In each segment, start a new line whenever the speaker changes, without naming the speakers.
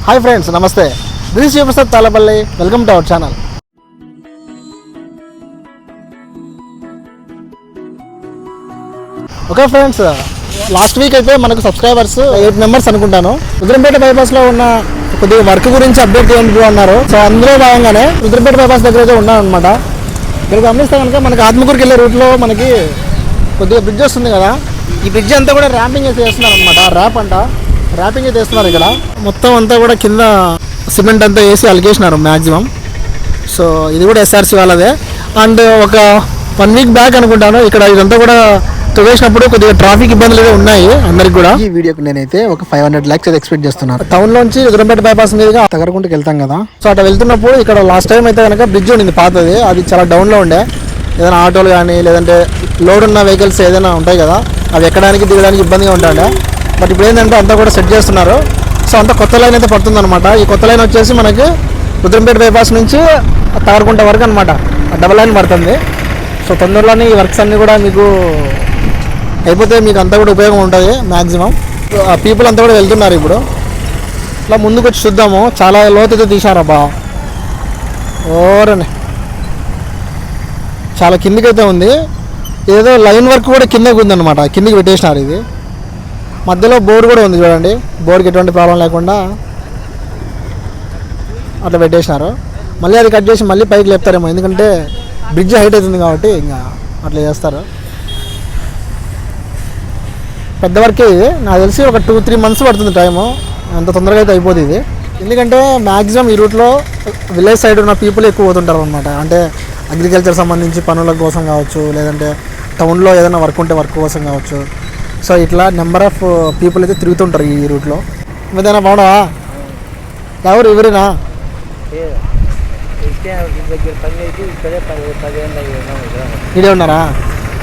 Hi friends, నమస్తే. This is Shivaprasad తhallapalle. Welcome to our channel. Okay friends, last week అయితే మనకు సబ్స్క్రైబర్స్ 8 మెంబర్స్ అనుకుంటాను. రుద్రంపేట బైపాస్లో ఉన్న కొద్దిగా వర్క్ గురించి అప్డేట్ చేయండి అన్నారు. సో అందులో భాగంగానే రుద్రంపేట బైపాస్ దగ్గర అయితే ఉన్నాను అనమాట. ఇక్కడ గమనిస్తే కనుక మనకి ఆత్మకూరుకి వెళ్ళే రూట్లో మనకి కొద్దిగా బ్రిడ్జ్ వస్తుంది కదా. ఈ బ్రిడ్జ్ అంతా కూడా ర్యాంపింగ్ అయితే చేస్తున్నారు అనమాట. ర్యాపింగ్ అయితే వేస్తున్నారు. ఇక్కడ మొత్తం అంతా కూడా కింద సిమెంట్ అంతా వేసి అలికేసినారు మ్యాక్సిమం. సో ఇది కూడా ఎస్ఆర్సీ వాళ్ళదే. అండ్ ఒక 1 వీక్ బ్యాక్ అనుకుంటాను ఇక్కడ ఇదంతా కూడా తొవేసినప్పుడు కొద్దిగా ట్రాఫిక్ ఇబ్బందులు అయితే ఉన్నాయి అందరికి కూడా. ఈ వీడియోకి నేనైతే ఒక 500 lakhs అయితే ఎక్స్పెక్ట్ చేస్తున్నాను. టౌన్ లోంచి రుద్రంపేట బైపాస్ మీదుగా తగరకుంటకి వెళ్తాం కదా. సో అట్లా వెళ్తున్నప్పుడు ఇక్కడ లాస్ట్ టైం అయితే కనుక బ్రిడ్జ్ ఉండింది పాతది. అది చాలా డౌన్లో ఉండే. ఏదైనా ఆటోలు కానీ లేదంటే లోడ్ ఉన్న వెహికల్స్ ఏదైనా ఉంటాయి కదా, అవి ఎక్కడానికి దిగడానికి ఇబ్బందిగా ఉంటాయండి. బట్ ఇప్పుడు ఏంటంటే అంతా కూడా సెట్ చేస్తున్నారు. సో అంతా కొత్త లైన్ అయితే పడుతుందన్నమాట. ఈ కొత్త లైన్ వచ్చేసి మనకి రుద్రంపేట బైపాస్ నుంచి తావరకుంట వరకు అనమాట డబల్ లైన్ పడుతుంది. సో తొందరలోనే ఈ వర్క్స్ అన్నీ కూడా మీకు అయిపోతే మీకు అంతా కూడా ఉపయోగం ఉంటుంది మ్యాక్సిమం. పీపుల్ అంతా కూడా వెళ్తున్నారు ఇప్పుడు. ఇట్లా ముందుకు వచ్చి చూద్దాము. చాలా లోతైతే తీశారబ్బా, ఓరని చాలా కిందికైతే ఉంది. ఏదో లైన్ వర్క్ కూడా కిందకి ఉందన్నమాట, కిందికి పెట్టేసినారు. ఇది మధ్యలో బోర్డు కూడా ఉంది చూడండి. బోర్డుకి ఎటువంటి ప్రాబ్లం లేకుండా అట్లా పెట్టేసినారు. మళ్ళీ అది కట్ చేసి మళ్ళీ పైకి లేపుతారేమో, ఎందుకంటే బ్రిడ్జ్ హైట్ అవుతుంది కాబట్టి ఇంకా అట్లా చేస్తారు. పెద్ద వర్కే ఇది. నాకు తెలిసి ఒక 2-3 months పడుతుంది టైము. అంత తొందరగా అయితే అయిపోతుంది ఇది. ఎందుకంటే మ్యాక్సిమం ఈ రూట్లో విలేజ్ సైడ్ ఉన్న పీపుల్ ఎక్కువ పోతుంటారు అనమాట. అంటే అగ్రికల్చర్ సంబంధించి పనుల కోసం కావచ్చు, లేదంటే టౌన్లో ఏదైనా వర్క్ ఉంటే వర్క్ కోసం కావచ్చు. సో ఇట్లా నెంబర్ ఆఫ్ పీపుల్ అయితే తిరుగుతుంటారు ఈ రూట్లో. ఏదైనా బాగున్నావా? ఎవరు ఎవరైనా ఇదే ఉన్నారా?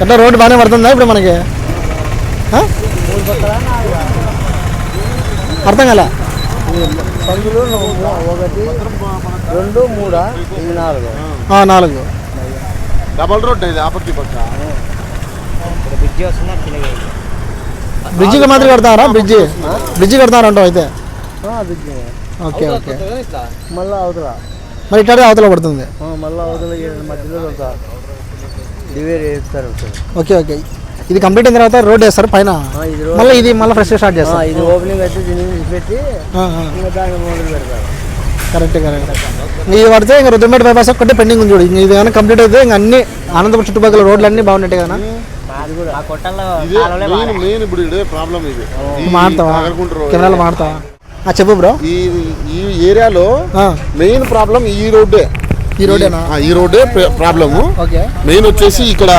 ఎట్లా రోడ్డు బాగానే పడుతుందా ఇప్పుడు మనకి? అర్థం కదా.
1 2 3
4
డబల్ రోడ్ ఇది ఆపత్తి పక్క బ్రిడ్జి వస్తుంది.
బ్రిడ్జికి మాత్రం కడతారా? బ్రిడ్జి కడతారంటావు అయితే. Okay okay.
మళ్ళీ అవతల
మరి ఇట్లాంటి అవతల పడుతుంది.
మళ్ళీ అవతల మధ్యలో డివైడ్ చేస్తారు.
Okay okay. ఇది కంప్లీట్ అయిన తర్వాత రోడ్ వేస్తారు పైన. మళ్ళీ ఇది మళ్ళీ ఫ్రెష్ స్టార్ట్ చేస్తారు.
ఇది ఓపెనింగ్ అయితే దీన్ని పెట్టి దాన్ని మొదలు పెడతారు.
కరెక్ట్. ఇది పడితే ఇంకా రుద్రంపేట బైపాస్ ఒక్కటే పెండింగ్ ఉంది చూడు. ఇది కానీ కంప్లీట్ అయితే ఇంకా అన్ని అనంతపురం చుట్టుపక్కల రోడ్లు అన్నీ బాగున్నట్టే కదా. మాడతావా? కెమెరాలో మాడతావా? చెప్పు బ్రో.
ఈ ఏరియాలో మెయిన్ ప్రాబ్లం ఈ రోడ్డే. ఈ రోడ్డే ప్రాబ్లము. మెయిన్ వచ్చేసి ఇక్కడ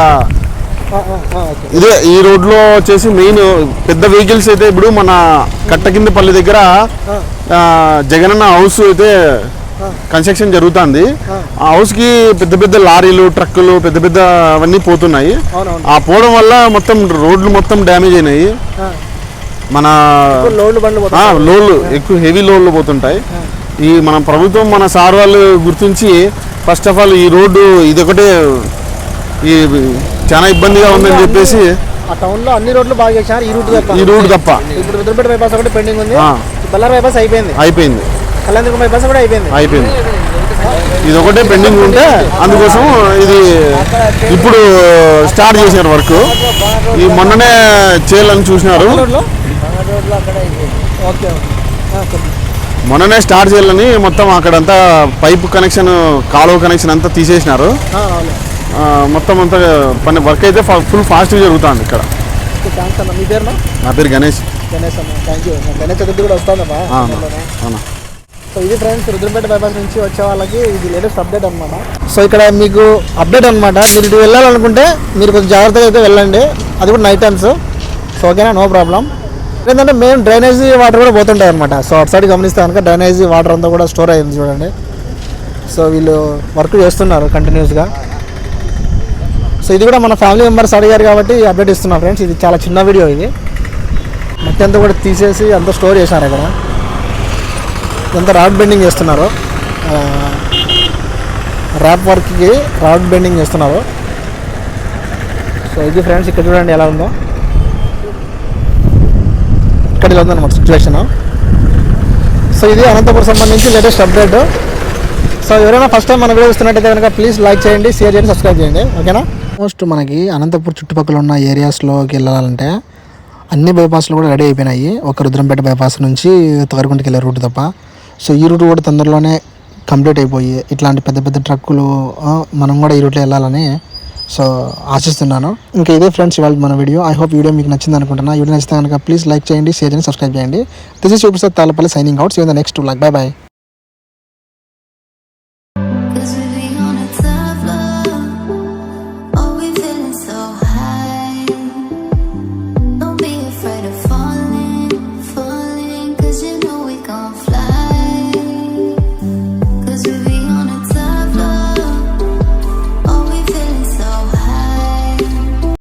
ఇదే ఈ రోడ్ లో వచ్చేసి మెయిన్ పెద్ద వెహికల్స్ అయితే ఇప్పుడు మన కట్టకిందపల్లి దగ్గర జగనన్న హౌస్ అయితే కన్స్ట్రక్షన్ జరుగుతుంది. ఆ హౌస్ కి పెద్ద పెద్ద లారీలు, ట్రక్కులు పెద్ద పెద్ద అవన్నీ పోతున్నాయి. ఆ పోవడం వల్ల మొత్తం రోడ్లు మొత్తం డ్యామేజ్ అయినాయి. మన లోడ్లు ఎక్కువ హెవీ లోడ్లు పోతుంటాయి. ఈ మన ప్రభుత్వం మన సార్ వాళ్ళు గుర్తించి ఫస్ట్ ఆఫ్ ఆల్ ఈ రోడ్డు ఇది ఒకటే ఈ చాలా ఇబ్బందిగా ఉందని చెప్పేసి
ఆ టౌన్ లో అన్ని రోడ్లు బాగా చేశారు. ఈ రూట్ తప్ప ఇప్పుడు రుద్రంపేట బైపాస్ ఒకటి పెండింగ్ ఉంది. బల్లార్ బైపాస్ అయిపోయింది. కళ్యాణదుర్గం బైపాస్ కూడా అయిపోయింది.
ఇది ఒకటే పెండింగ్ ఉంటే అందుకోసం ఇది ఇప్పుడు స్టార్ట్ చేశారు వర్క్. ఈ మొన్ననే చేయాలని చూసినారు. మొన్ననే స్టార్ట్ చేయాలని మొత్తం అక్కడంతా పైప్ కనెక్షన్, కాలువ కనెక్షన్ అంతా తీసేసినారు. మొత్తం అంతా పని వర్క్ అయితే ఫుల్ ఫాస్ట్గా జరుగుతుంది ఇక్కడ. నా పేరు గణేష్.
గణేష్ చతుర్థి కూడా వస్తుందమ్మా. సో ఇది ఫ్రెండ్స్ రుద్రంపేట బైపాస్ నుంచి వచ్చే వాళ్ళకి ఇది లేటెస్ట్ అప్డేట్ అనమాట. సో ఇక్కడ మీకు అప్డేట్ అనమాట. మీరు ఇటు వెళ్ళాలనుకుంటే మీరు కొంచెం జాగ్రత్తగా అయితే వెళ్ళండి. అది కూడా నైట్ టైమ్స్. సో ఓకేనా, నో ప్రాబ్లం. ఏంటంటే మెయిన్ డ్రైనేజీ వాటర్ కూడా పోతుంటాయి అనమాట. సో అటు సైడ్ గమనిస్తే కనుక డ్రైనేజీ వాటర్ అంతా కూడా స్టోర్ అయ్యింది చూడండి. సో వీళ్ళు వర్క్ చేస్తున్నారు కంటిన్యూస్గా. సో ఇది కూడా మన ఫ్యామిలీ మెంబర్స్ అడిగారు కాబట్టి అప్డేట్ ఇస్తున్నాం ఫ్రెండ్స్. ఇది చాలా చిన్న వీడియో. ఇది మట్టి అంతా కూడా తీసేసి అంతా స్టోర్ చేశారు. ఇక్కడ ఇదంతా రాడ్ బెండింగ్ చేస్తున్నారు. ర్యాప్ వర్క్కి రాడ్ బెండింగ్ చేస్తున్నారు. సో ఇది ఫ్రెండ్స్ ఇక్కడ చూడండి ఎలా ఉందో. ఇక్కడ ఇలా ఉందన్నమాట సిచ్యువేషన్. సో ఇది అనంతపురం సంబంధించి లేటెస్ట్ అప్డేట్. సో ఎవరైనా ఫస్ట్ టైం మన వీడియో చూస్తున్నట్టయితే కనుక ప్లీజ్ లైక్ చేయండి, షేర్ చేయండి, సబ్స్క్రైబ్ చేయండి. ఓకేనా. మోస్ట్ మనకి అనంతపురం చుట్టుపక్కల ఉన్న ఏరియాస్లోకి వెళ్ళాలంటే అన్ని బైపాస్లు కూడా రెడీ అయిపోయినాయి. ఒక రుద్రంపేట బైపాస్ నుంచి తొగరకుంటకి వెళ్ళే రూట్ తప్ప. సో ఈ రూట్ కూడా తొందరలోనే కంప్లీట్ అయిపోయి ఇట్లాంటి పెద్ద పెద్ద ట్రక్కులు మనం కూడా ఈ రూట్లో వెళ్ళాలని సో ఆశిస్తున్నాను. ఇంకా ఇదే ఫ్రెండ్స్ ఇవాళ మన వీడియో. ఐ హోప్ వీడియో మీకు నచ్చింది అనుకుంటున్నా. వీడియో నచ్చితే కనుక ప్లీజ్ లైక్ చేయండి, షేర్ చేయండి, సబ్స్క్రైబ్ చేయండి. This is Shivaprasad Tallapalli signing out. See you in the next vlog. Bye by.